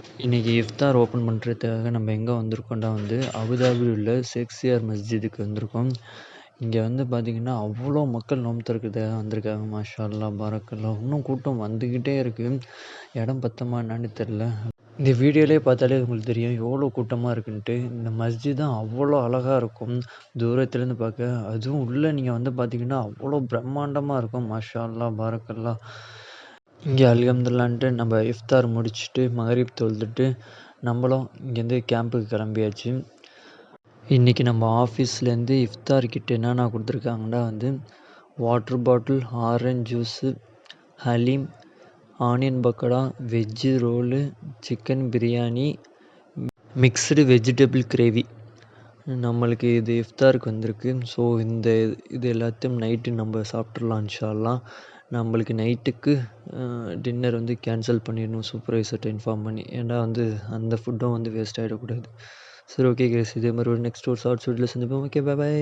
இன்றைக்கி இஃப்தார் ஓப்பன் பண்ணுறதுக்காக நம்ம எங்கே வந்திருக்கோம்டா அபுதாபியில் உள்ள ஷேக்ஸியார் மஸ்ஜிதுக்கு வந்திருக்கோம். இங்கே பார்த்திங்கன்னா அவ்வளோ மக்கள் நோன்பு திறக்கிறதுக்காக வந்திருக்காங்க. மாஷா அல்லாஹ் பாரக்கல்லாஹ். இன்னும் கூட்டம் வந்துக்கிட்டே இருக்குது. இடம் பத்தமா என்னான்னு தெரில. இந்த வீடியோலேயே பார்த்தாலே உங்களுக்கு தெரியும் எவ்வளோ கூட்டமாக இருக்குன்ட்டு. இந்த மஸ்ஜிதும் அவ்வளோ அழகாக இருக்கும் தூரத்துலேருந்து பார்க்க. அதுவும் உள்ளே நீங்கள் பார்த்திங்கன்னா அவ்வளோ பிரம்மாண்டமாக இருக்கும். மாஷா அல்லாஹ் பாரக்கல்லாஹ். இங்கே அல்ஹம்துலில்லாஹ்ன்ட்டு நம்ம இஃப்தார் முடிச்சுட்டு மகரிப் தொழுதுட்டு நம்மளும் இங்கேருந்து கேம்புக்கு கிளம்பியாச்சு. இன்றைக்கி நம்ம ஆஃபீஸ்லேருந்து இஃப்தார் கிட்ட என்னென்ன கொடுத்துருக்காங்கன்னா water bottle, orange juice, haleem, onion pakoda, veg roll, chicken biryani, mixed vegetable gravy நம்மளுக்கு இது இஃப்தாருக்கு வந்திருக்கு. ஸோ இது எல்லாத்தையும் நைட்டு நம்ம சாப்பிட்றலாம் இன்ஷா அல்லாஹ். நம்மளுக்கு நைட்டுக்கு டின்னர் கேன்சல் பண்ணிடணும் சூப்பர்வைசர்கிட்ட இன்ஃபார்ம் பண்ணி. ஏன்னா அந்த ஃபுட்டும் வேஸ்ட் ஆகிடக்கூடாது. சரி, ஓகே கைஸ், இதே மாதிரி ஒரு நெக்ஸ்ட் ஒரு ஷார்ட்ஸ் வீடியோவில் சந்திப்போம். Okay, by.